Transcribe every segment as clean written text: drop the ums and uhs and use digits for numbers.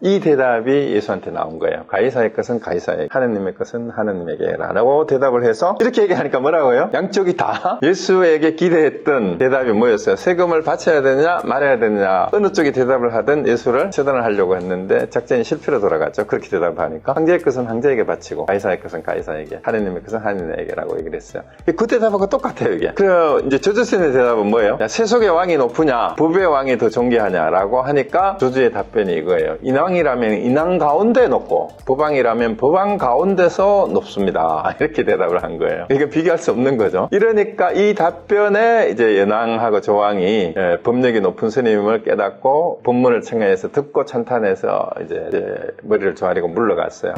이 대답이 예수한테 나온 거예요. 가이사의 것은 가이사에게, 하느님의 것은 하느님에게 라고 대답을 해서 이렇게 얘기하니까 뭐라고요? 양쪽이 다 예수에게 기대했던 대답이 뭐였어요? 세금을 바쳐야 되느냐 말아야 되느냐, 어느 쪽이 대답을 하든 예수를 처단을 하려고 했는데 작전이 실패로 돌아갔죠. 그렇게 대답하니까 황제의 것은 황제에게 바치고 가이사의 것은 가이사에게, 하느님의 것은 하느님에게 라고 얘기를 했어요. 그 대답하고 똑같아요. 이게. 그래서 이제 조조선의 대답은 뭐예요? 야, 세속의 왕이 높으냐 법의 왕이 더 존귀하냐 라고 하니까 조주의 답변이 이거예요. 인왕이라면 인왕 가운데 높고 법왕이라면 법왕 가운데서 높습니다. 이렇게 대답을 한 거예요. 이건 비교할 수 없는 거죠. 이러니까 이 답변에 이제 연왕하고 조왕이 법력이 높은 스님을 깨닫고 법문을 청해서 듣고 찬탄해서 이제 머리를 조아리고 물러갔어요.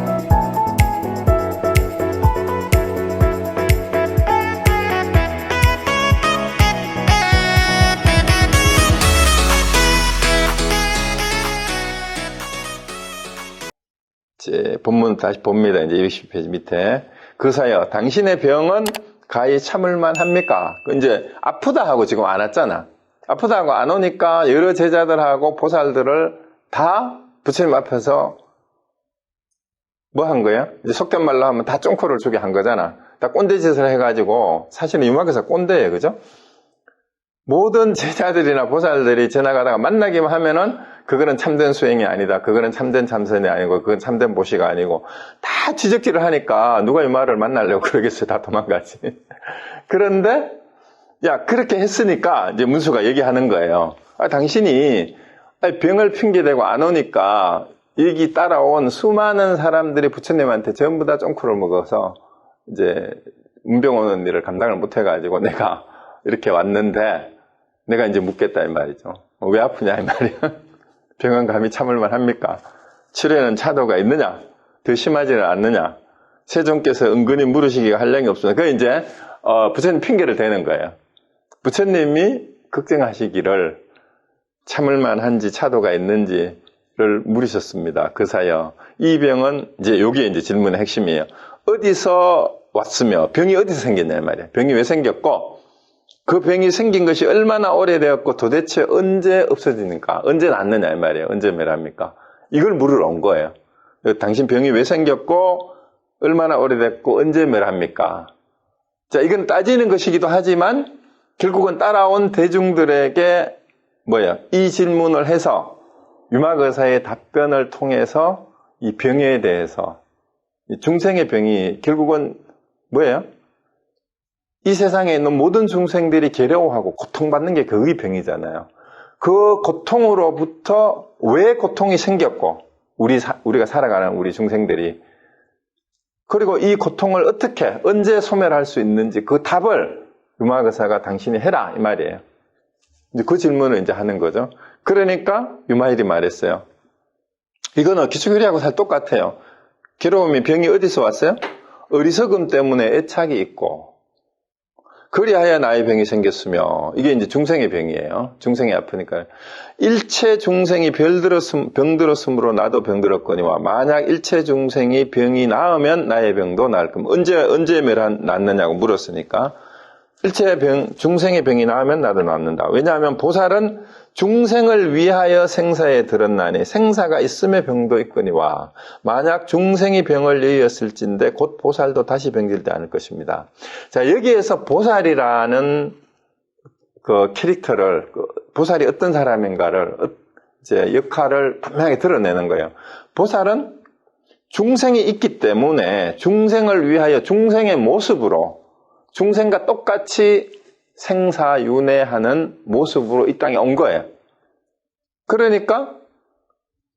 이제 본문 다시 봅니다. 이제 20페이지 밑에. 그사여 당신의 병은 가히 참을만 합니까? 이제 아프다 하고 지금 안 왔잖아. 아프다 하고 안 오니까 여러 제자들하고 보살들을 다 부처님 앞에서 뭐 한 거예요? 이제 속된 말로 하면 다 쫑코를 주게 한 거잖아. 다 꼰대짓을 해가지고, 사실은 유막에서 꼰대예요. 그죠? 모든 제자들이나 보살들이 지나가다가 만나기만 하면은 그거는 참된 수행이 아니다. 그거는 참된 참선이 아니고 그건 참된 보시가 아니고 다 지적질을 하니까 누가 이 말을 만나려고 그러겠어요. 다 도망가지. 그런데 야 그렇게 했으니까 이제 문수가 얘기하는 거예요. 당신이 병을 핑계대고 안 오니까 여기 따라온 수많은 사람들이 부처님한테 전부 다 쫑코를 먹어서 이제 문병 오는 일을 감당을 못 해가지고 내가 이렇게 왔는데 내가 이제 묻겠다 이 말이죠. 왜 아프냐 이 말이야. 병은 감히 참을만 합니까? 치료에는 차도가 있느냐? 더 심하지는 않느냐? 세종께서 은근히 물으시기가 한량이 없습니다. 그 이제 부처님 핑계를 대는 거예요. 부처님이 걱정하시기를 참을만 한지 차도가 있는지를 물으셨습니다. 그사여 이 병은 이제 여기에 이제 질문의 핵심이에요. 어디서 왔으며 병이 어디서 생겼냐 이 말이에요. 병이 왜 생겼고 그 병이 생긴 것이 얼마나 오래되었고 도대체 언제 없어지니까, 언제 낫느냐 이 말이에요. 언제 멸합니까? 이걸 물으러 온 거예요. 당신 병이 왜 생겼고 얼마나 오래됐고 언제 멸합니까? 자, 이건 따지는 것이기도 하지만 결국은 따라온 대중들에게 이 질문을 해서 유막의사의 답변을 통해서 이 병에 대해서, 이 중생의 병이 결국은 이 세상에 있는 모든 중생들이 괴로워하고 고통받는 게 그의 병이잖아요. 그 고통으로부터 왜 고통이 생겼고 우리가 살아가는 우리 중생들이, 그리고 이 고통을 어떻게 언제 소멸할 수 있는지 그 답을 유막의사가 당신이 해라 이 말이에요. 이제 그 질문을 이제 하는 거죠. 그러니까 유마일이 말했어요. 이거는 기초교리하고 살 똑같아요. 괴로움이 병이 어디서 왔어요? 어리석음 때문에 애착이 있고 그리하여 나의 병이 생겼으며, 이게 이제 중생의 병이에요. 중생이 아프니까. 일체 중생이 병들었으므로 나도 병들었거니와 만약 일체 중생이 병이 나으면 나의 병도 나을 겁니다. 언제 낫느냐고 물었으니까 일체 중생의 병이 나으면 나도 낫는다. 왜냐하면 보살은 중생을 위하여 생사에 들었나니 생사가 있음에 병도 있거니와 만약 중생이 병을 여의었을진데 곧 보살도 다시 병들지 않을 것입니다. 자, 여기에서 보살이라는 그 캐릭터를, 보살이 어떤 사람인가를, 이제 역할을 분명하게 드러내는 거예요. 보살은 중생이 있기 때문에 중생을 위하여 중생의 모습으로, 중생과 똑같이 생사윤회하는 모습으로 이 땅에 온 거예요. 그러니까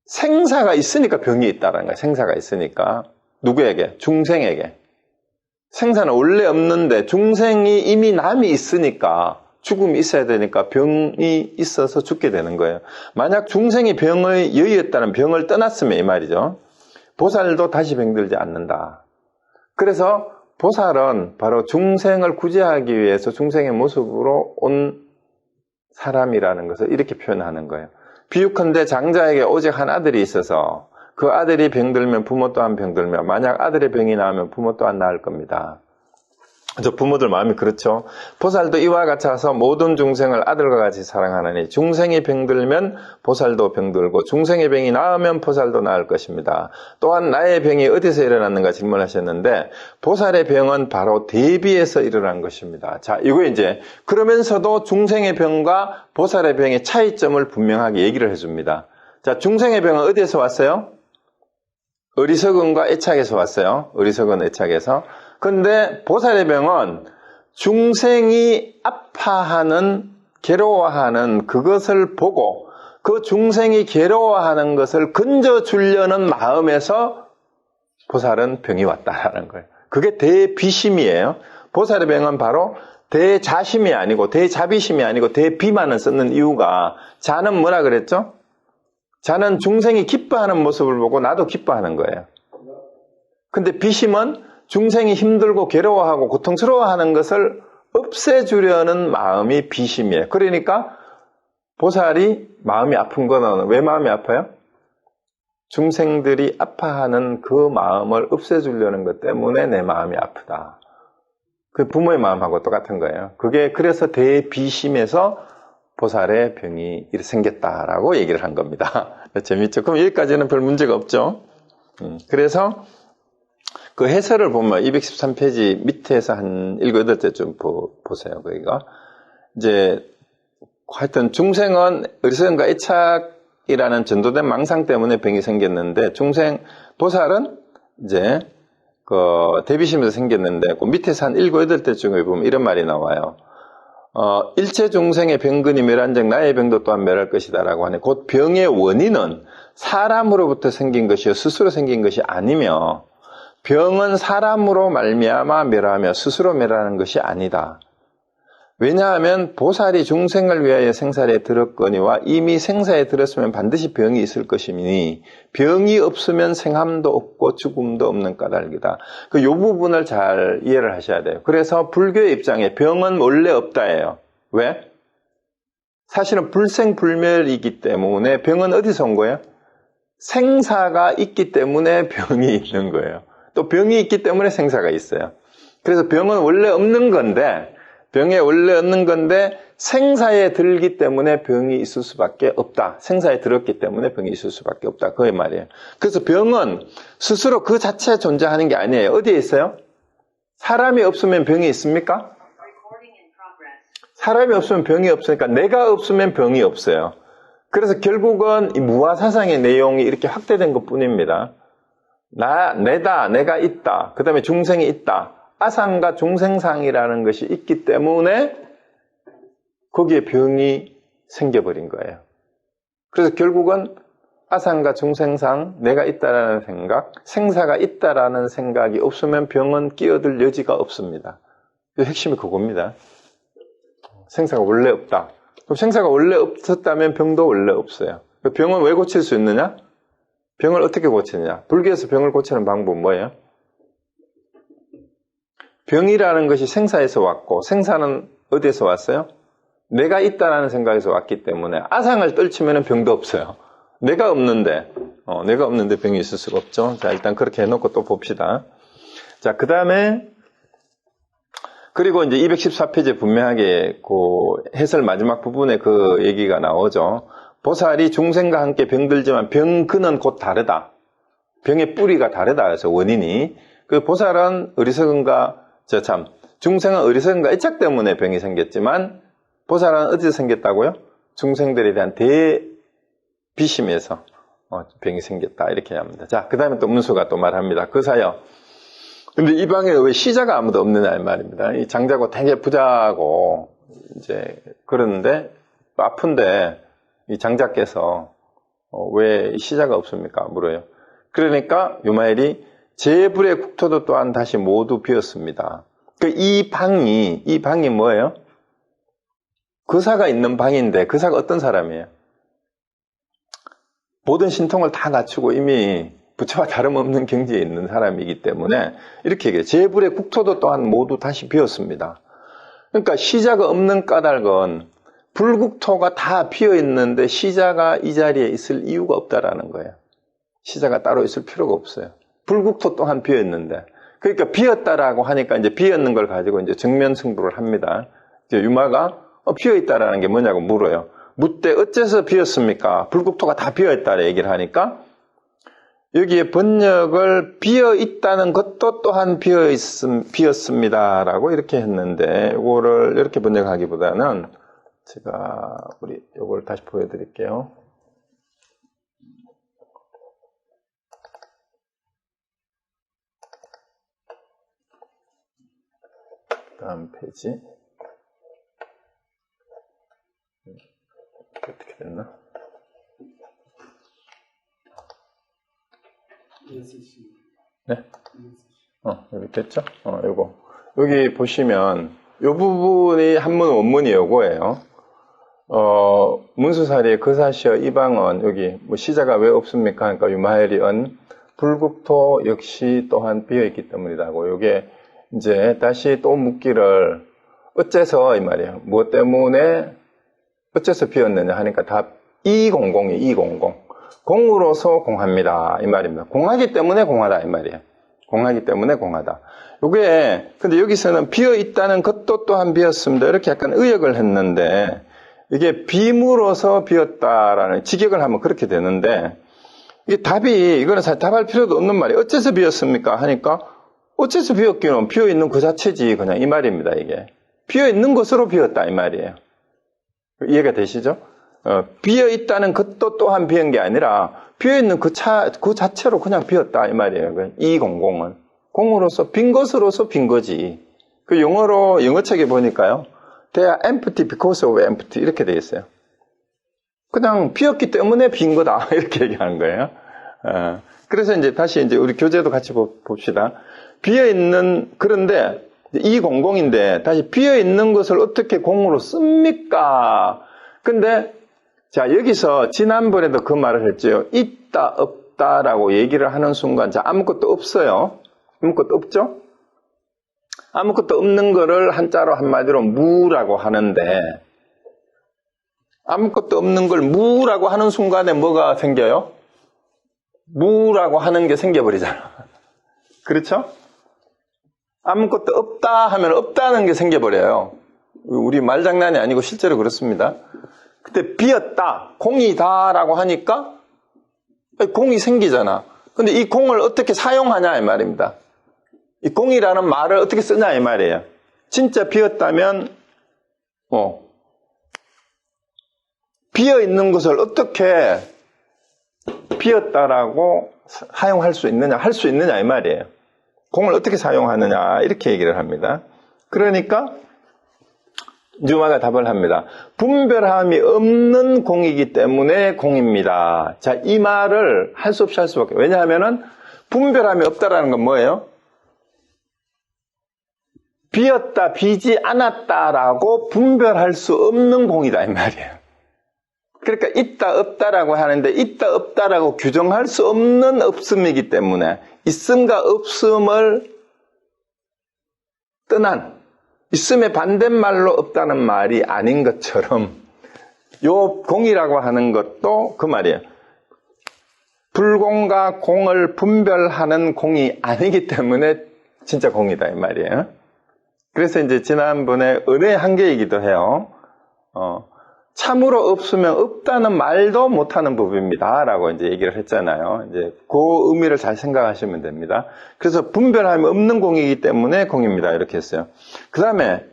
생사가 있으니까 병이 있다는 거예요. 생사가 있으니까. 누구에게? 중생에게. 생사는 원래 없는데 중생이 이미 남이 있으니까, 죽음이 있어야 되니까 병이 있어서 죽게 되는 거예요. 만약 중생이 병을 여의었다는, 병을 떠났으면 이 말이죠. 보살도 다시 병들지 않는다. 그래서 보살은 바로 중생을 구제하기 위해서 중생의 모습으로 온 사람이라는 것을 이렇게 표현하는 거예요. 비유컨대 장자에게 오직 한 아들이 있어서 그 아들이 병들면 부모 또한 병들며 만약 아들의 병이 나으면 부모 또한 나을 겁니다. 저 부모들 마음이 그렇죠. 보살도 이와 같이 와서 모든 중생을 아들과 같이 사랑하느니 중생이 병들면 보살도 병들고 중생의 병이 나으면 보살도 나을 것입니다. 또한 나의 병이 어디서 일어났는가 질문하셨는데 보살의 병은 바로 대비에서 일어난 것입니다. 자, 이거 이제 그러면서도 중생의 병과 보살의 병의 차이점을 분명하게 얘기를 해줍니다. 자, 중생의 병은 어디에서 왔어요? 어리석음과 애착에서 왔어요. 어리석은 애착에서. 근데 보살의 병은 중생이 아파하는, 괴로워하는 그것을 보고 그 중생이 괴로워하는 것을 건져주려는 마음에서 보살은 병이 왔다라는 거예요. 그게 대비심이에요. 보살의 병은 바로 대자심이 아니고 대자비심이 아니고 대비만을 쓰는 이유가 자는 뭐라 그랬죠? 자는 중생이 기뻐하는 모습을 보고 나도 기뻐하는 거예요. 근데 비심은 중생이 힘들고 괴로워하고 고통스러워하는 것을 없애주려는 마음이 비심이에요. 그러니까 보살이 마음이 아픈 거는 왜 마음이 아파요? 중생들이 아파하는 그 마음을 없애주려는 것 때문에 내 마음이 아프다. 그 부모의 마음하고 똑같은 거예요. 그게 그래서 대비심에서 보살의 병이 생겼다라고 얘기를 한 겁니다. 재밌죠? 그럼 여기까지는 별 문제가 없죠? 그래서 그 해설을 보면 213페이지 밑에서 한 7, 8대쯤 보세요. 거기가. 이제 하여튼 중생은 어리석음과 애착이라는 전도된 망상 때문에 병이 생겼는데 보살은 이제 그 대비심에서 생겼는데 그 밑에서 한 7, 8대쯤에 보면 이런 말이 나와요. 일체 중생의 병근이 멸한즉 나의 병도 또한 멸할 것이다 라고 하네. 곧 병의 원인은 사람으로부터 생긴 것이요 스스로 생긴 것이 아니며 병은 사람으로 말미암아 멸하며 스스로 멸하는 것이 아니다. 왜냐하면 보살이 중생을 위하여 생사에 들었거니와 이미 생사에 들었으면 반드시 병이 있을 것이니 병이 없으면 생함도 없고 죽음도 없는 까닭이다. 이 부분을 잘 이해를 하셔야 돼요. 그래서 불교의 입장에 병은 원래 없다예요. 왜? 사실은 불생불멸이기 때문에 병은 어디서 온 거예요? 생사가 있기 때문에 병이 있는 거예요. 또 병이 있기 때문에 생사가 있어요. 그래서 병은 원래 없는 건데 병에 원래 없는 건데 생사에 들기 때문에 병이 있을 수밖에 없다. 생사에 들었기 때문에 병이 있을 수밖에 없다. 그의 말이에요. 그래서 병은 스스로 그 자체에 존재하는 게 아니에요. 어디에 있어요? 사람이 없으면 병이 있습니까? 사람이 없으면 병이 없으니까 내가 없으면 병이 없어요. 그래서 결국은 이 무아사상의 내용이 이렇게 확대된 것뿐입니다. 내다, 내가 있다. 그 다음에 중생이 있다. 아상과 중생상이라는 것이 있기 때문에 거기에 병이 생겨버린 거예요. 그래서 결국은 아상과 중생상, 내가 있다라는 생각, 생사가 있다라는 생각이 없으면 병은 끼어들 여지가 없습니다. 핵심이 그겁니다. 생사가 원래 없다. 그럼 생사가 원래 없었다면 병도 원래 없어요. 병은 왜 고칠 수 있느냐? 병을 어떻게 고치느냐? 불교에서 병을 고치는 방법은 뭐예요? 병이라는 것이 생사에서 왔고 생사는 어디에서 왔어요? 내가 있다라는 생각에서 왔기 때문에 아상을 떨치면 병도 없어요. 내가 없는데 병이 있을 수가 없죠. 자, 일단 그렇게 해놓고 또 봅시다. 자, 그 다음에 그리고 이제 214페이지에 분명하게 그 해설 마지막 부분에 그 얘기가 나오죠. 보살이 중생과 함께 병들지만 병근은 곧 다르다. 병의 뿌리가 다르다. 그래서 원인이. 그 보살은 어리석음과 중생은 어리석음과 애착 때문에 병이 생겼지만 보살은 어디서 생겼다고요? 중생들에 대한 대비심에서 병이 생겼다. 이렇게 합니다. 자, 그 다음에 또 문수가 또 말합니다. 그사여. 근데 이 방에 왜 시자가 아무도 없느냐 이 말입니다. 이 장자고 되게 부자고 이제 그러는데 아픈데 이 장자께서 왜 시자가 없습니까? 물어요. 그러니까 요마엘이 제불의 국토도 또한 다시 모두 비었습니다. 이 방이 뭐예요? 그사가 있는 방인데 그사가 어떤 사람이에요? 모든 신통을 다 갖추고 이미 부처와 다름없는 경지에 있는 사람이기 때문에 이렇게 얘기해요. 제불의 국토도 또한 모두 다시 비었습니다. 그러니까 시자가 없는 까닭은 불국토가 다 비어있는데 시자가 이 자리에 있을 이유가 없다라는 거예요. 시자가 따로 있을 필요가 없어요. 불국토 또한 비어있는데. 그러니까 비었다라고 하니까 이제 비었는 걸 가지고 이제 정면 승부를 합니다. 이제 유마가 비어있다라는 게 뭐냐고 물어요. 묻되 어째서 비었습니까? 불국토가 다 비어있다라 얘기를 하니까 여기에 번역을 비어있다는 것도 또한 비었습니다라고 이렇게 했는데 이거를 이렇게 번역하기보다는 제가 이걸 다시 보여드릴게요. 다음 페이지. 어떻게 됐나? 네? 여기 됐죠? 요거. 여기 보시면, 요 부분이 한문 원문이 요거예요. 문수사리 거사시어 이방언, 여기, 시자가 왜 없습니까? 그러니까 유마헬이 언, 불국토 역시 또한 비어있기 때문이라고. 요게, 이제 다시 또 묻기를, 어째서, 이 말이에요. 무엇 때문에, 어째서 비었느냐 하니까 답, 200이 200. 공으로서 공합니다. 이 말입니다. 공하기 때문에 공하다. 이 말이에요. 공하기 때문에 공하다. 요게, 근데 여기서는 비어있다는 것도 또한 비었습니다. 이렇게 약간 의역을 했는데, 이게 빔으로서 비었다라는 직역을 하면 그렇게 되는데, 이게 답이, 이거는 사실 답할 필요도 없는 말이에요. 어째서 비었습니까? 하니까, 어째서 비었기는 비어있는 그 자체지. 그냥 이 말입니다, 이게. 비어있는 것으로 비었다. 이 말이에요. 이해가 되시죠? 비어있다는 것도 또한 비은 게 아니라, 비어있는 그 자체로 그냥 비었다. 이 말이에요. 이 공공은. 공으로서, 빈 것으로서 빈 거지. 그 영어책에 보니까요. They are empty because of empty. 이렇게 되어 있어요. 그냥 비었기 때문에 빈 거다. 이렇게 얘기하는 거예요. 그래서 이제 다시 이제 우리 교재도 같이 봅시다. 그런데, 이 공공인데, 다시 비어있는 것을 어떻게 공으로 씁니까? 근데, 자, 여기서 지난번에도 그 말을 했죠. 있다, 없다라고 얘기를 하는 순간, 자, 아무것도 없어요. 아무것도 없죠? 아무것도 없는 거를 한자로 한마디로 무라고 하는데, 아무것도 없는 걸 무라고 하는 순간에 뭐가 생겨요? 무라고 하는 게 생겨버리잖아. 그렇죠? 아무것도 없다 하면 없다는 게 생겨버려요. 우리 말장난이 아니고 실제로 그렇습니다. 그때 비었다, 공이다라고 하니까 공이 생기잖아. 근데 이 공을 어떻게 사용하냐 이 말입니다. 이 공이라는 말을 어떻게 쓰냐 이 말이에요. 진짜 비었다면 비어있는 것을 어떻게 비었다라고 사용할 수 있느냐, 할 수 있느냐 이 말이에요. 공을 어떻게 사용하느냐 이렇게 얘기를 합니다. 그러니까 유마가 답을 합니다. 분별함이 없는 공이기 때문에 공입니다. 자, 이 말을 할 수 없이 할 수밖에. 왜냐하면은 분별함이 없다라는 건 뭐예요? 비었다, 비지 않았다라고 분별할 수 없는 공이다 이 말이에요. 그러니까 있다, 없다라고 하는데 있다, 없다라고 규정할 수 없는 없음이기 때문에 있음과 없음을 떠난 있음의 반대말로 없다는 말이 아닌 것처럼 요 공이라고 하는 것도 그 말이에요. 불공과 공을 분별하는 공이 아니기 때문에 진짜 공이다 이 말이에요. 그래서 이제 지난번에 은혜의 한계이기도 해요. 참으로 없으면 없다는 말도 못하는 법입니다. 라고 이제 얘기를 했잖아요. 이제 그 의미를 잘 생각하시면 됩니다. 그래서 분별함이 없는 공이기 때문에 공입니다. 이렇게 했어요. 그 다음에,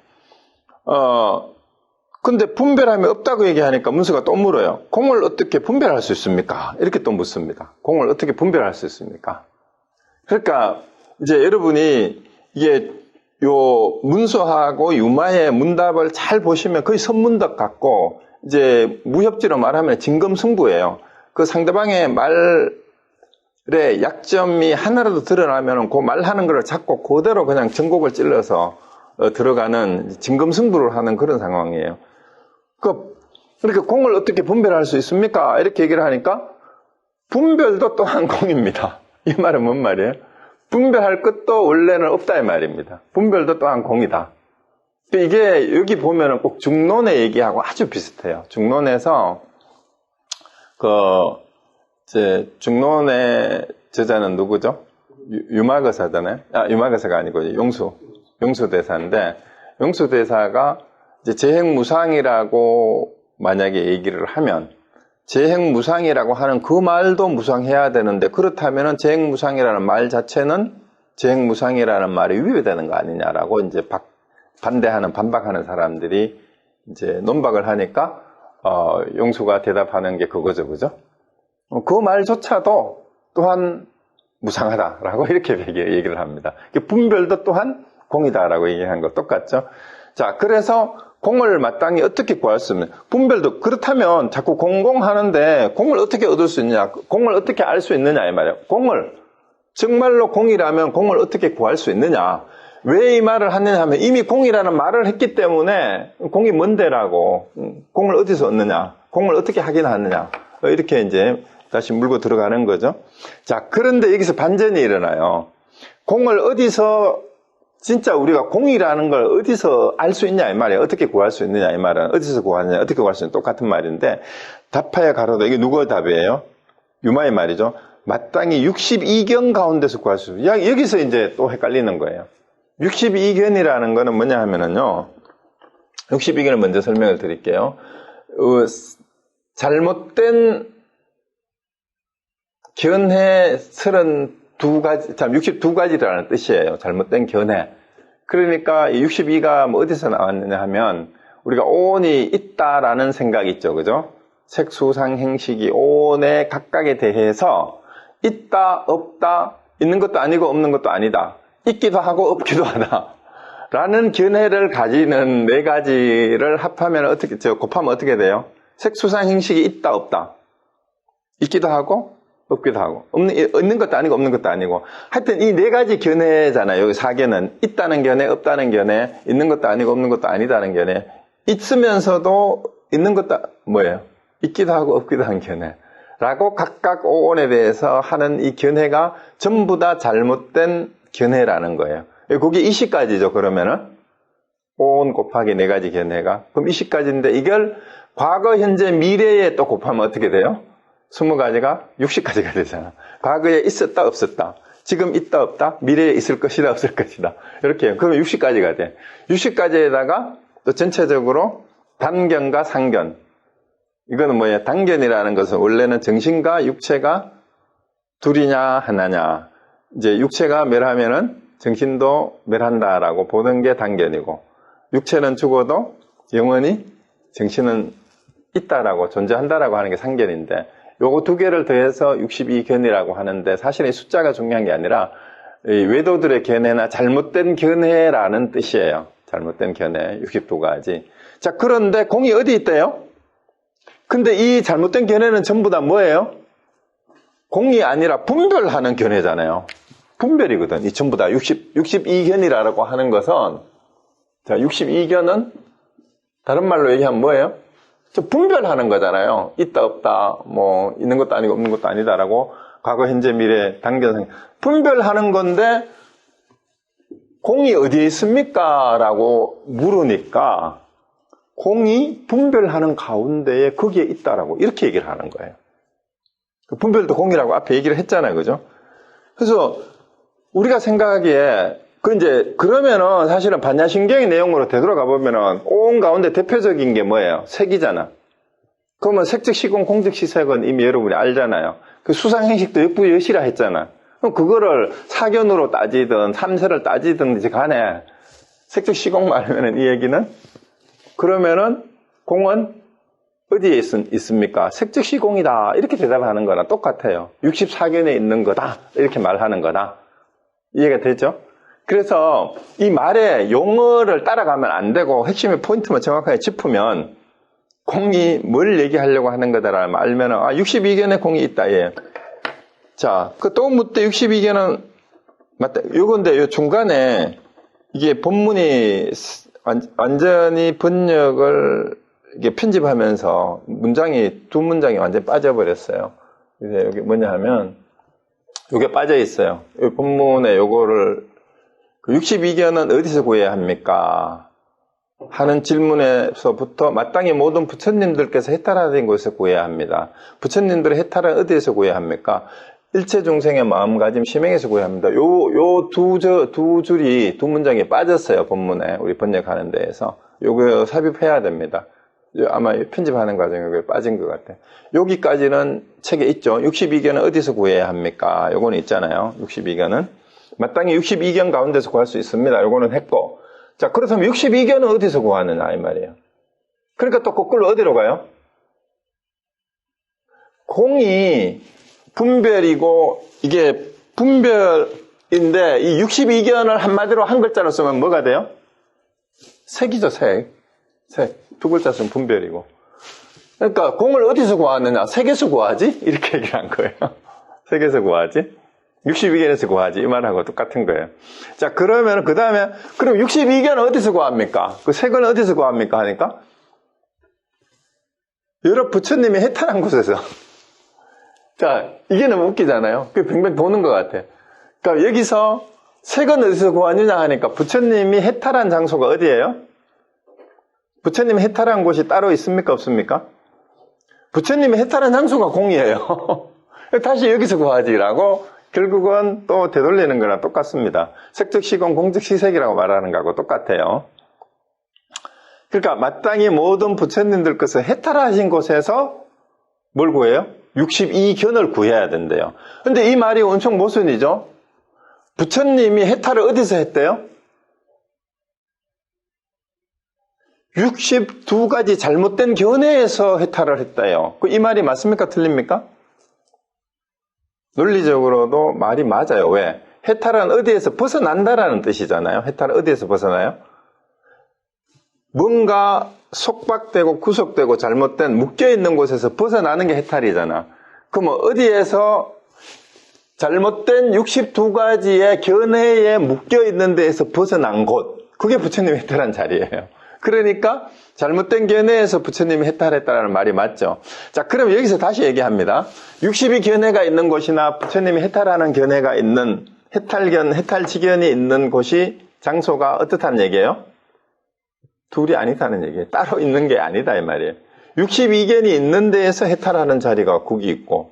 근데 분별함이 없다고 얘기하니까 문수가 또 물어요. 공을 어떻게 분별할 수 있습니까? 이렇게 또 묻습니다. 공을 어떻게 분별할 수 있습니까? 그러니까 이제 여러분이 이게 요 문수하고 유마의 문답을 잘 보시면 거의 선문답 같고 이제 무협지로 말하면 진검승부예요. 그 상대방의 말의 약점이 하나라도 드러나면 그 말하는 걸 잡고 그대로 그냥 전곡을 찔러서 들어가는 진검승부를 하는 그런 상황이에요. 그러니까 공을 어떻게 분별할 수 있습니까? 이렇게 얘기를 하니까 분별도 또한 공입니다. 이 말은 뭔 말이에요? 분별할 것도 원래는 없다 이 말입니다. 분별도 또한 공이다. 이게 여기 보면은 꼭 중론의 얘기하고 아주 비슷해요. 중론에서 중론의 저자는 누구죠? 유마거사잖아요. 유마거사가 아니고 용수대사인데, 용수대사가 이제 재행무상이라고 만약에 얘기를 하면, 재행무상이라고 하는 그 말도 무상해야 되는데, 그렇다면은 재행무상이라는 말 자체는 재행무상이라는 말이 위배되는 거 아니냐라고 이제 반박하는 사람들이 이제 논박을 하니까, 용수가 대답하는 게 그거죠, 그죠? 그 말조차도 또한 무상하다라고 이렇게 얘기를 합니다. 분별도 또한 공이다라고 얘기한 거 똑같죠? 자, 그래서 공을 마땅히 어떻게 구할 수 있느냐? 분별도 그렇다면 자꾸 공공하는데 공을 어떻게 얻을 수 있느냐? 공을 어떻게 알 수 있느냐 이 말이에요. 공을 정말로 공이라면 공을 어떻게 구할 수 있느냐? 왜 이 말을 하느냐 하면 이미 공이라는 말을 했기 때문에 공이 뭔데라고 공을 어디서 얻느냐? 공을 어떻게 확인하느냐? 이렇게 이제 다시 물고 들어가는 거죠. 자, 그런데 여기서 반전이 일어나요. 공을 어디서 진짜 우리가 공이라는 걸 어디서 알 수 있냐 이 말이에요. 어떻게 구할 수 있느냐 이 말은 어디서 구하느냐 어떻게 구할 수 있느냐 똑같은 말인데 답하여 가로다 이게 누구의 답이에요? 유마의 말이죠. 마땅히 62견 가운데서 구할 수 있어요. 여기서 이제 또 헷갈리는 거예요. 62견이라는 거는 뭐냐 하면은요. 62견을 먼저 설명을 드릴게요. 잘못된 견해 32가지, 62가지라는 뜻이에요. 잘못된 견해. 그러니까 62가 뭐 어디서 나왔느냐 하면 우리가 오온이 있다라는 생각이 있죠. 그죠? 색수상 행식이 오온의 각각에 대해서 있다, 없다, 있는 것도 아니고 없는 것도 아니다. 있기도 하고 없기도 하다. 라는 견해를 가지는 네 가지를 합하면 곱하면 어떻게 돼요? 색수상 행식이 있다, 없다. 있기도 하고, 없기도 하고. 있는 것도 아니고, 없는 것도 아니고. 하여튼 이 네 가지 견해잖아요. 여기 4견은. 있다는 견해, 없다는 견해, 있는 것도 아니고, 없는 것도 아니다는 견해. 있으면서도 있는 것도 뭐예요? 있기도 하고, 없기도 한 견해. 라고 각각 오온에 대해서 하는 이 견해가 전부 다 잘못된 견해라는 거예요. 그게 20가지죠, 그러면은. 오온 곱하기 네 가지 견해가. 그럼 20가지인데 이걸 과거, 현재, 미래에 또 곱하면 어떻게 돼요? 20가지가 60가지가 되잖아. 과거에 있었다, 없었다. 지금 있다, 없다. 미래에 있을 것이다, 없을 것이다. 이렇게 해요. 그러면 60가지가 돼. 60가지에다가 또 전체적으로 단견과 상견. 이거는 뭐예요? 단견이라는 것은 원래는 정신과 육체가 둘이냐, 하나냐. 이제 육체가 멸하면은 정신도 멸한다라고 보는 게 단견이고, 육체는 죽어도 영원히 정신은 있다라고, 존재한다라고 하는 게 상견인데, 요거 두 개를 더해서 62견이라고 하는데, 사실 이 숫자가 중요한 게 아니라, 이 외도들의 견해나 잘못된 견해라는 뜻이에요. 잘못된 견해, 62가지. 자, 그런데 공이 어디 있대요? 근데 이 잘못된 견해는 전부 다 뭐예요? 공이 아니라 분별하는 견해잖아요. 분별이거든. 이 전부 다 62견이라고 하는 것은, 자, 62견은 다른 말로 얘기하면 뭐예요? 분별하는 거잖아요. 있다, 없다, 뭐, 있는 것도 아니고 없는 것도 아니다라고, 과거, 현재, 미래, 단견, 분별하는 건데, 공이 어디에 있습니까? 라고 물으니까, 공이 분별하는 가운데에 거기에 있다라고, 이렇게 얘기를 하는 거예요. 분별도 공이라고 앞에 얘기를 했잖아요. 그죠? 그래서, 우리가 생각하기에, 그러면은 사실은 반야신경의 내용으로 되돌아가 보면은 오온 가운데 대표적인 게 뭐예요? 색이잖아. 그러면 색즉 시공, 공즉 시색은 이미 여러분이 알잖아요. 그 수상행식도 역부여시라 했잖아. 그럼 그거를 사견으로 따지든 삼세를 따지든 간에 색즉 시공 말하면은 이 얘기는 그러면은 공은 어디에 있습니까? 색즉 시공이다. 이렇게 대답하는 거랑 똑같아요. 64견에 있는 거다. 이렇게 말하는 거다. 이해가 되죠? 그래서 이 말의 용어를 따라가면 안 되고 핵심의 포인트만 정확하게 짚으면 공이 뭘 얘기하려고 하는 거다라고 알면 62견에 공이 있다. 예. 자, 또 묻되 62견은 맞다. 요건데 요 중간에 이게 본문이 완전히 번역을 이게 편집하면서 두 문장이 완전히 빠져버렸어요. 그래서 여기 뭐냐 하면 요게 빠져 있어요. 이 본문에 요거를 62견은 어디서 구해야 합니까? 하는 질문에서부터 마땅히 모든 부처님들께서 해탈하신 곳에서 구해야 합니다. 부처님들의 해탈은 어디에서 구해야 합니까? 일체 중생의 마음가짐 심행에서 구해야 합니다. 요 두 줄이 두 문장이 빠졌어요. 본문에 우리 번역하는 데에서 요거 삽입해야 됩니다. 아마 편집하는 과정에 빠진 것 같아요. 여기까지는 책에 있죠. 62견은 어디서 구해야 합니까? 요거는 있잖아요. 62견은 마땅히 62견 가운데서 구할 수 있습니다. 요거는 했고, 자 그렇다면 62견은 어디서 구하느냐 이 말이에요. 그러니까 또 거꾸로 어디로 가요? 공이 분별이고 이게 분별인데 이 62견을 한마디로 한 글자로 쓰면 뭐가 돼요? 색이죠, 색. 두 글자 쓰면 분별이고. 그러니까 공을 어디서 구하느냐? 색에서 구하지? 이렇게 얘기를 한 거예요. 색에서 구하지? 62견에서 구하지? 이 말하고 똑같은 거예요. 자, 그러면 그 다음에 그럼 62견은 어디서 구합니까? 그 색은 어디서 구합니까? 하니까 여러 부처님이 해탈한 곳에서. 자, 이게 너무 웃기잖아요. 그게 뱅뱅 도는 것 같아. 그러니까 여기서 색은 어디서 구하느냐 하니까 부처님이 해탈한 장소가 어디예요? 부처님이 해탈한 곳이 따로 있습니까? 없습니까? 부처님이 해탈한 장소가 공이에요. 다시 여기서 구하지라고 결국은 또 되돌리는 거랑 똑같습니다. 색즉시공, 공즉시색이라고 말하는 거하고 똑같아요. 그러니까 마땅히 모든 부처님들 것을 해탈하신 곳에서 뭘 구해요? 62견을 구해야 된대요. 근데 이 말이 엄청 모순이죠? 부처님이 해탈을 어디서 했대요? 62가지 잘못된 견해에서 해탈을 했대요. 이 말이 맞습니까? 틀립니까? 논리적으로도 말이 맞아요. 왜? 해탈은 어디에서 벗어난다라는 뜻이잖아요. 해탈은 어디에서 벗어나요? 뭔가 속박되고 구속되고 잘못된 묶여있는 곳에서 벗어나는 게 해탈이잖아. 그럼 어디에서 잘못된 62가지의 견해에 묶여있는 데에서 벗어난 곳, 그게 부처님이 해탈한 자리예요. 그러니까 잘못된 견해에서 부처님이 해탈했다는 말이 맞죠. 자, 그럼 여기서 다시 얘기합니다. 62견해가 있는 곳이나 부처님이 해탈하는 견해가 있는 해탈지견이 있는 곳이 장소가 어떻다는 얘기예요? 둘이 아니다는 얘기예요. 따로 있는 게 아니다 이 말이에요. 62견이 있는 데에서 해탈하는 자리가 국이 있고,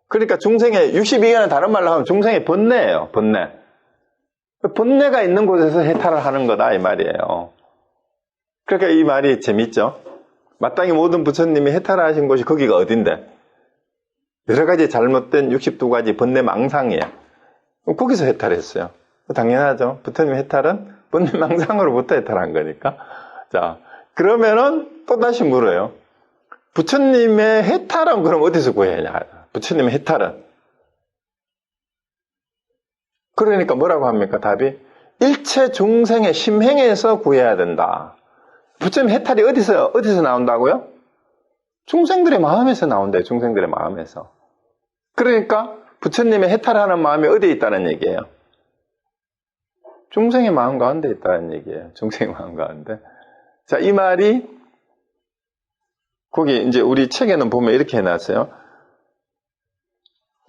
그러니까 중생의 62견은 다른 말로 하면 중생의 번뇌예요. 번뇌가 있는 곳에서 해탈을 하는 거다 이 말이에요. 그러니까 이 말이 재밌죠. 마땅히 모든 부처님이 해탈하신 곳이 거기가 어딘데? 여러 가지 잘못된 62가지 번뇌 망상이에요. 거기서 해탈했어요. 당연하죠. 부처님의 해탈은 번뇌 망상으로부터 해탈한 거니까. 자, 그러면은 또 다시 물어요. 부처님의 해탈은 그럼 어디서 구해야 하냐? 부처님의 해탈은. 그러니까 뭐라고 합니까? 답이 일체 중생의 심행에서 구해야 된다. 부처님 해탈이 어디서 나온다고요? 중생들의 마음에서 나온대요. 중생들의 마음에서. 그러니까 부처님의 해탈하는 마음이 어디에 있다는 얘기예요? 중생의 마음 가운데 있다는 얘기예요. 중생의 마음 가운데. 자, 이 말이 거기 이제 우리 책에는 보면 이렇게 해놨어요.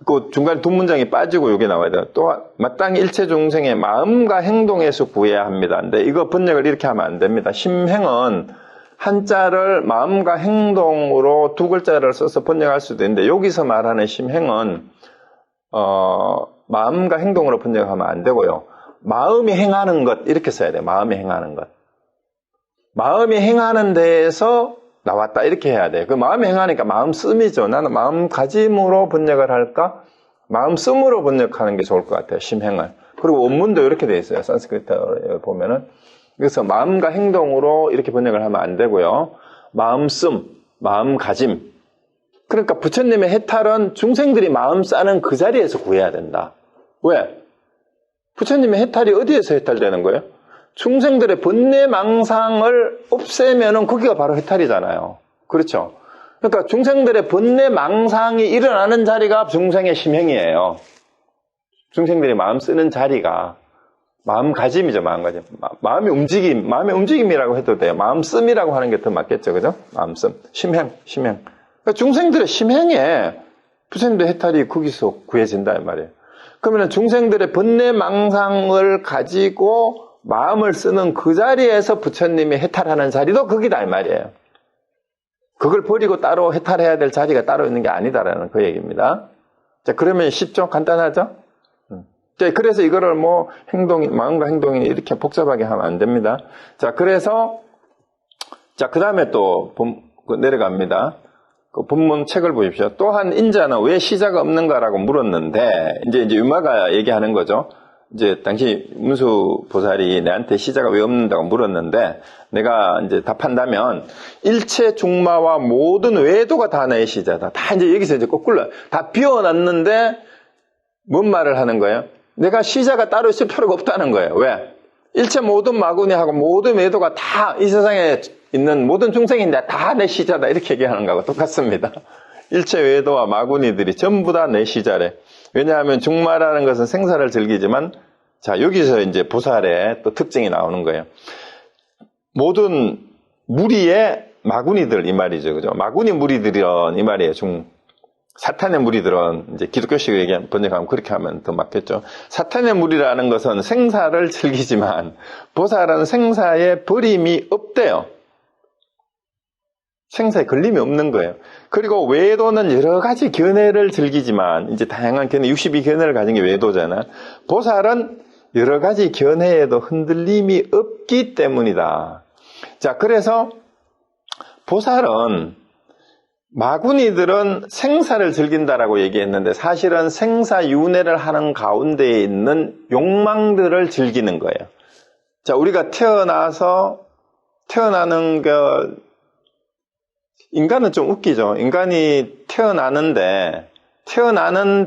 그 중간에 두 문장이 빠지고 이게 나와야 돼요. 또 마땅히 일체 중생의 마음과 행동에서 구해야 합니다. 근데 이거 번역을 이렇게 하면 안 됩니다. 심행은 한자를 마음과 행동으로 두 글자를 써서 번역할 수도 있는데 여기서 말하는 심행은 마음과 행동으로 번역하면 안 되고요. 마음이 행하는 것 이렇게 써야 돼요. 마음이 행하는 것. 마음이 행하는 데에서 나왔다 이렇게 해야 돼요. 그 마음이 행하니까 마음씀이죠. 나는 마음가짐으로 번역을 할까? 마음씀으로 번역하는 게 좋을 것 같아요. 심행을. 그리고 원문도 이렇게 돼 있어요. 산스크리트어에 보면은. 그래서 마음과 행동으로 이렇게 번역을 하면 안 되고요. 마음씀, 마음가짐. 그러니까 부처님의 해탈은 중생들이 마음 싸는 그 자리에서 구해야 된다. 왜? 부처님의 해탈이 어디에서 해탈되는 거예요? 중생들의 번뇌 망상을 없애면은 거기가 바로 해탈이잖아요. 그렇죠? 그러니까 중생들의 번뇌 망상이 일어나는 자리가 중생의 심행이에요. 중생들이 마음 쓰는 자리가 마음가짐이죠. 마음가짐. 마음의 움직임이라고 해도 돼요. 마음씀이라고 하는 게 더 맞겠죠. 그죠? 마음씀. 심행. 그러니까 중생들의 심행에 부처님들의 해탈이 거기서 구해진다 이 말이에요. 그러면 중생들의 번뇌 망상을 가지고 마음을 쓰는 그 자리에서 부처님이 해탈하는 자리도 거기다 이 말이에요. 그걸 버리고 따로 해탈해야 될 자리가 따로 있는 게 아니다라는 그 얘기입니다. 자, 그러면 쉽죠? 간단하죠? 자, 그래서 이거를 뭐 마음과 행동이 이렇게 복잡하게 하면 안 됩니다. 자, 그래서, 자, 그 다음에 또 내려갑니다. 그 본문 책을 보십시오. 또한 인자는 왜 시자가 없는가라고 물었는데, 이제 유마가 얘기하는 거죠. 이제 당시 문수 보살이 내한테 시자가 왜 없는다고 물었는데, 내가 이제 답한다면, 일체 중마와 모든 외도가 다 내 시자다. 다 이제 여기서 이제 거꾸로, 다 비워놨는데, 뭔 말을 하는 거예요? 내가 시자가 따로 있을 필요가 없다는 거예요. 왜? 일체 모든 마구니하고 모든 외도가 다 이 세상에 있는 모든 중생인데 다 내 시자다. 이렇게 얘기하는 거하고 똑같습니다. 일체 외도와 마구니들이 전부 다 내 시자래. 왜냐하면 중마라는 것은 생사를 즐기지만, 자, 여기서 이제 보살의 또 특징이 나오는 거예요. 모든 무리의 마구니들, 이 말이죠. 그죠? 마구니 무리들이란 이 말이에요. 사탄의 무리들은 이제 기독교식 얘기하면 번역하면 그렇게 하면 더 맞겠죠. 사탄의 무리라는 것은 생사를 즐기지만 보살은 생사에 버림이 없대요. 생사에 걸림이 없는 거예요. 그리고 외도는 여러 가지 견해를 즐기지만 이제 다양한 견해, 62견해를 가진 게 외도잖아. 보살은 여러 가지 견해에도 흔들림이 없기 때문이다. 자, 그래서 보살은 마구니들은 생사를 즐긴다라고 얘기했는데 사실은 생사윤회를 하는 가운데에 있는 욕망들을 즐기는 거예요. 자, 우리가 태어나는 인간은 좀 웃기죠. 인간이 태어나는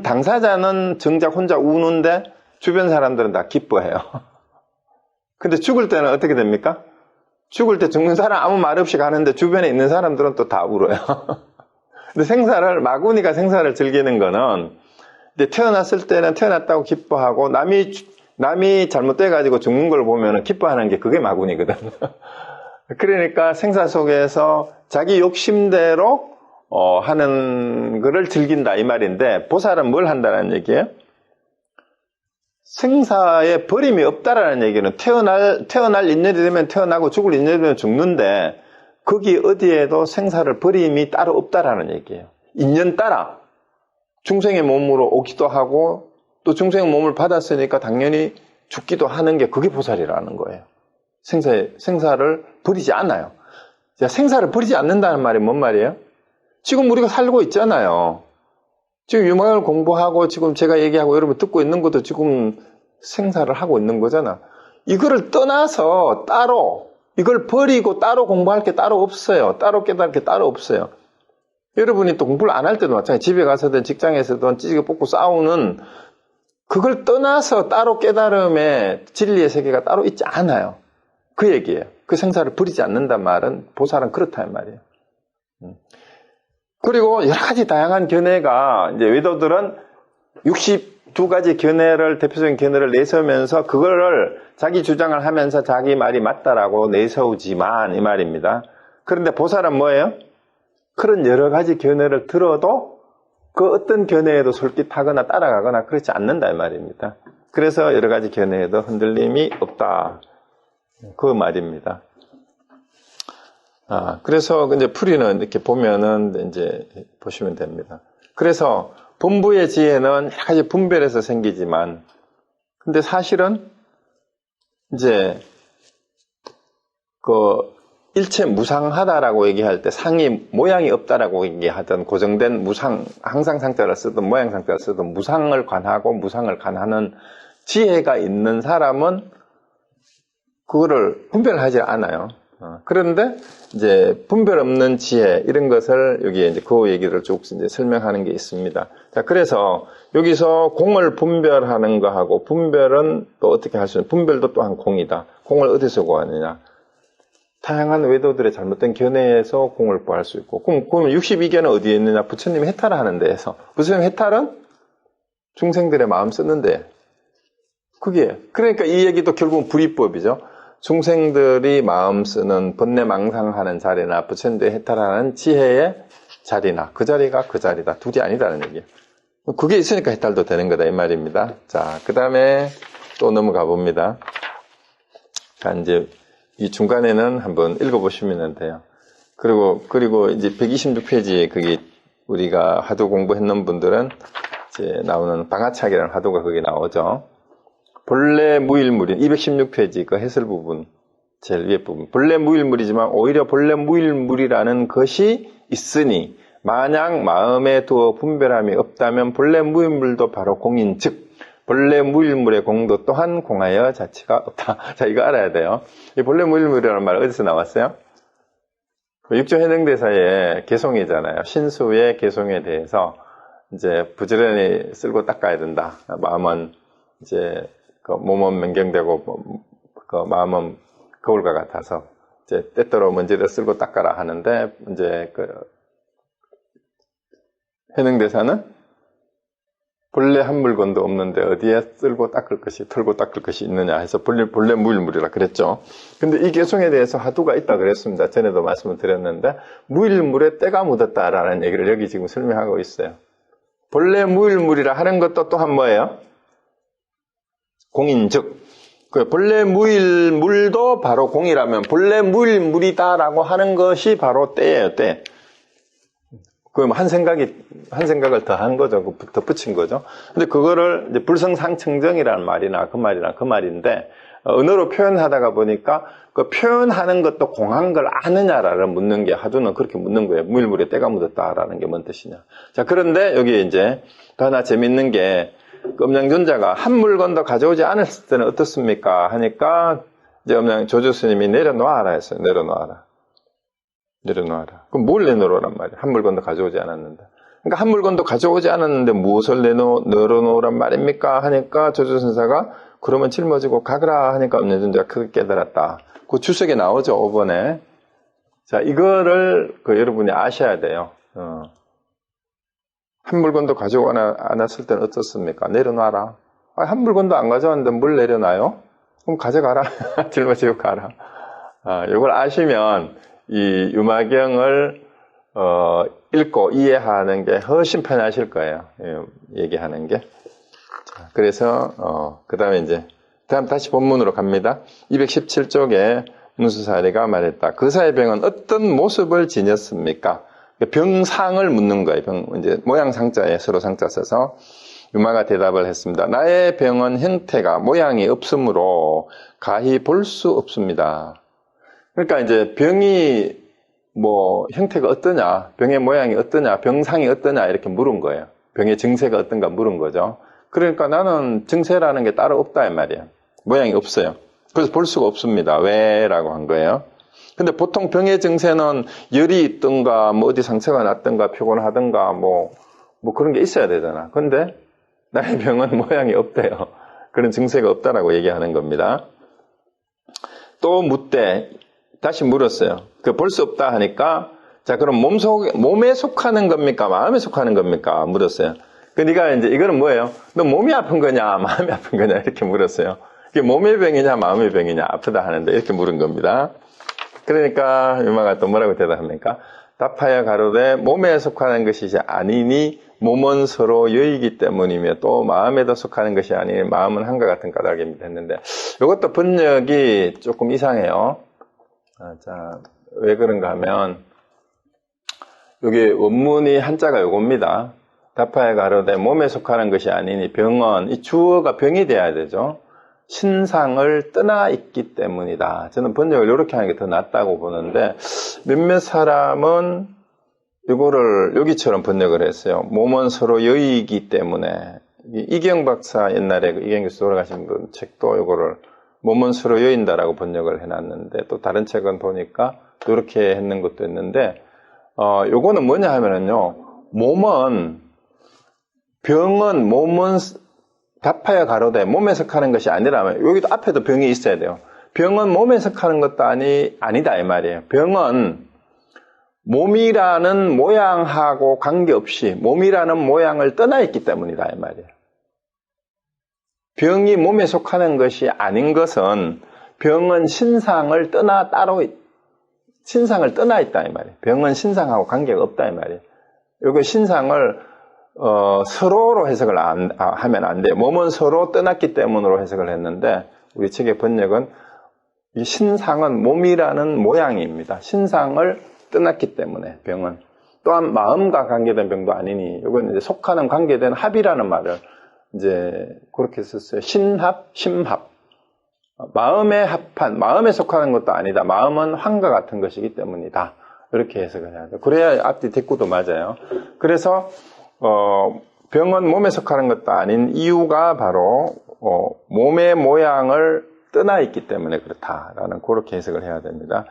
당사자는 정작 혼자 우는데 주변 사람들은 다 기뻐해요. 근데 죽을 때는 어떻게 됩니까? 죽을 때 죽는 사람 아무 말 없이 가는데 주변에 있는 사람들은 또 다 울어요. 근데 마구니가 생사를 즐기는 거는, 이제 태어났을 때는 태어났다고 기뻐하고, 남이 잘못돼가지고 죽는 걸 보면 기뻐하는 게 그게 마구니거든. 그러니까 생사 속에서 자기 욕심대로, 하는 거를 즐긴다, 이 말인데, 보살은 뭘 한다는 얘기예요? 생사에 버림이 없다라는 얘기는 태어날 인연이 되면 태어나고 죽을 인연이 되면 죽는데, 거기 어디에도 생사를 버림이 따로 없다라는 얘기예요. 인연 따라 중생의 몸으로 오기도 하고 또 중생의 몸을 받았으니까 당연히 죽기도 하는 게 그게 보살이라는 거예요. 생사를 버리지 않아요. 자, 생사를 버리지 않는다는 말이 뭔 말이에요? 지금 우리가 살고 있잖아요. 지금 유망을 공부하고 지금 제가 얘기하고 여러분 듣고 있는 것도 지금 생사를 하고 있는 거잖아. 이거를 떠나서 따로 이걸 버리고 따로 공부할 게 따로 없어요. 따로 깨달을 게 따로 없어요. 여러분이 또 공부를 안 할 때도 마찬가지예요. 집에 가서든 직장에서든 찌지고 뽑고 싸우는 그걸 떠나서 따로 깨달음의 진리의 세계가 따로 있지 않아요. 그 얘기예요. 그 생사를 버리지 않는단 말은 보살은 그렇다는 말이에요. 그리고 여러 가지 다양한 견해가 이제 외도들은 62가지 견해를 대표적인 견해를 내세우면서 그거를 자기 주장을 하면서 자기 말이 맞다라고 내세우지만 이 말입니다. 그런데 보살은 뭐예요? 그런 여러 가지 견해를 들어도 그 어떤 견해에도 솔깃하거나 따라가거나 그렇지 않는다 이 말입니다. 그래서 여러 가지 견해에도 흔들림이 없다. 그 말입니다. 그래서 이제 풀이는 이렇게 보면은 이제 보시면 됩니다. 그래서 본부의 지혜는 여러 가지 분별해서 생기지만, 근데 사실은 이제 그 일체 무상하다라고 얘기할 때 상이 모양이 없다라고 얘기하던 고정된 무상, 항상 상자를 쓰든 모양 상자를 쓰든 무상을 관하고 무상을 관하는 지혜가 있는 사람은 그거를 분별하지 않아요. 그런데 이제 분별 없는 지혜 이런 것을 여기에 이제 그 얘기를 쭉 이제 설명하는 게 있습니다. 자, 그래서 여기서 공을 분별하는 거하고 분별은 또 어떻게 할 수 있는? 분별도 또한 공이다. 공을 어디서 구하느냐? 다양한 외도들의 잘못된 견해에서 공을 구할 수 있고, 그러면 62견은 어디에 있느냐? 부처님이 해탈을 하는 데에서. 부처님 해탈은 중생들의 마음 쓰는데, 그게 그러니까 이 얘기도 결국은 불이법이죠. 중생들이 마음 쓰는 번뇌망상하는 자리나 부처님들이 해탈하는 지혜의 자리나 그 자리가 그 자리다. 둘이 아니다는 얘기예요. 그게 있으니까 해탈도 되는 거다 이 말입니다. 자, 그 다음에 또 넘어가 봅니다. 자, 이제 이 중간에는 한번 읽어보시면 돼요. 그리고 이제 126페이지 그게 우리가 하도 공부했는 분들은 이제 나오는 방아착이라는 화두가 거기 나오죠. 본래 무일물인 216페이지 그 해설 부분, 제일 위에 부분. 본래 무일물이지만 오히려 본래 무일물이라는 것이 있으니 만약 마음에 두어 분별함이 없다면 본래 무일물도 바로 공인, 즉 본래 무일물의 공도 또한 공하여 자체가 없다. 자, 이거 알아야 돼요. 이 본래 무일물이라는 말 어디서 나왔어요? 육조해능대사의 개송이잖아요. 신수의 개송에 대해서 이제 부지런히 쓸고 닦아야 된다. 마음은 이제 그 몸은 맹경되고 그 마음은 거울과 같아서 이제 때때로 먼지를 쓸고 닦아라 하는데 이제 그 해능대사는 본래 한 물건도 없는데 어디에 쓸고 닦을 것이, 털고 닦을 것이 있느냐 해서 본래 무일물이라 그랬죠. 근데 이 개송에 대해서 화두가 있다 그랬습니다. 전에도 말씀을 드렸는데, 무일물에 때가 묻었다라는 얘기를 여기 지금 설명하고 있어요. 본래 무일물이라 하는 것도 또한 뭐예요? 공인, 즉, 본래 무일물도 바로 공이라면 본래 무일물이다라고 하는 것이 바로 때예요, 때. 그럼 한 생각을 더 한 거죠. 덧붙인 거죠. 근데 그거를 이제 불성상청정이라는 말이나 그 말인데, 언어로 표현하다가 보니까 그 표현하는 것도 공한 걸 아느냐라를 묻는 게 하두는 그렇게 묻는 거예요. 무일물에 때가 묻었다라는 게 뭔 뜻이냐. 자, 그런데 여기 이제 더 하나 재밌는 게, 음양존자가 한 물건도 가져오지 않았을 때는 어떻습니까? 하니까 이제 조주 스님이 내려놓아라 했어요. 내려놓아라. 그럼 뭘 내놓으란 말이야? 한 물건도 가져오지 않았는데. 그러니까 한 물건도 가져오지 않았는데 무엇을 내려놓으란 말입니까? 하니까 조주선사가 그러면 짊어지고 가거라 하니까 음양존자가 크게 깨달았다. 그 주석에 나오죠, 5번에. 자, 이거를 여러분이 아셔야 돼요. 한 물건도 가져오지 않았을 때는 어떻습니까? 내려놔라. 한 물건도 안 가져왔는데 뭘 내려놔요? 그럼 가져가라. 짊어지고 가라. 이걸 아시면 이 유마경을 읽고 이해하는 게 훨씬 편하실 거예요. 얘기하는 게. 자, 그래서 그 다음에 이제 다시 본문으로 갑니다. 217쪽에 문수사리가 말했다. 그사의 병은 어떤 모습을 지녔습니까? 병상을 묻는 거예요. 이제 모양 상자에 서로 상자 써서 유마가 대답을 했습니다. 나의 병은 형태가 모양이 없으므로 가히 볼 수 없습니다. 그러니까 이제 병이 뭐 형태가 어떠냐, 병의 모양이 어떠냐, 병상이 어떠냐 이렇게 물은 거예요. 병의 증세가 어떤가 물은 거죠. 그러니까 나는 증세라는 게 따로 없다 이 말이에요. 모양이 없어요. 그래서 볼 수가 없습니다. 왜? 라고 한 거예요. 근데 보통 병의 증세는 열이 있든가 뭐 어디 상처가 났든가 피곤하든가 뭐 그런 게 있어야 되잖아. 근데 나의 병은 모양이 없대요. 그런 증세가 없다라고 얘기하는 겁니다. 또 묻되 다시 물었어요. 볼 수 없다 하니까, 자, 그럼 몸에 속하는 겁니까? 마음에 속하는 겁니까? 물었어요. 네가 이제, 이거는 뭐예요? 너 몸이 아픈 거냐? 마음이 아픈 거냐? 이렇게 물었어요. 이게 몸의 병이냐? 마음의 병이냐? 아프다 하는데, 이렇게 물은 겁니다. 그러니까, 유마가 또 뭐라고 대답합니까? 답하여 가로되, 몸에 속하는 것이 아니니, 몸은 서로 여이기 때문이며, 또 마음에도 속하는 것이 아니니, 마음은 한과 같은 까닭입니다. 했는데, 이것도 번역이 조금 이상해요. 자, 왜 그런가 하면, 여기 원문이 한자가 요겁니다. 답하여 가로되 몸에 속하는 것이 아니니 병은, 이 주어가 병이 돼야 되죠. 신상을 떠나 있기 때문이다. 저는 번역을 이렇게 하는 게 더 낫다고 보는데, 몇몇 사람은 이거를 여기처럼 번역을 했어요. 몸은 서로 여이기 때문에. 이경 박사 옛날에 이경 교수 돌아가신 분 책도 이거를 몸은 서로 여인다라고 번역을 해놨는데, 또 다른 책은 보니까 이렇게 했는 것도 있는데, 요거는 뭐냐 하면은요, 병은 답하여 가로되 몸에 속하는 것이 아니라면, 여기도 앞에도 병이 있어야 돼요. 병은 몸에 속하는 것도 아니다 이 말이에요. 병은 몸이라는 모양하고 관계없이 몸이라는 모양을 떠나 있기 때문이다 이 말이에요. 병이 몸에 속하는 것이 아닌 것은 병은 신상을 떠나 있다 이 말이에요. 병은 신상하고 관계가 없다 이 말이에요. 이거 신상을 서로로 해석을 하면 안 돼요. 몸은 서로 떠났기 때문으로 해석을 했는데, 우리 책의 번역은 이 신상은 몸이라는 모양입니다. 신상을 떠났기 때문에 병은. 또한 마음과 관계된 병도 아니니, 이건 이제 속하는 관계된 합이라는 말을 이제 그렇게 썼어요. 신합, 심합. 마음에 합한, 마음에 속하는 것도 아니다. 마음은 환과 같은 것이기 때문이다. 이렇게 해석을 해야 돼요. 그래야 앞뒤 대꾸도 맞아요. 그래서 병은 몸에 속하는 것도 아닌 이유가 바로 몸의 모양을 떠나 있기 때문에 그렇다라는 그렇게 해석을 해야 됩니다.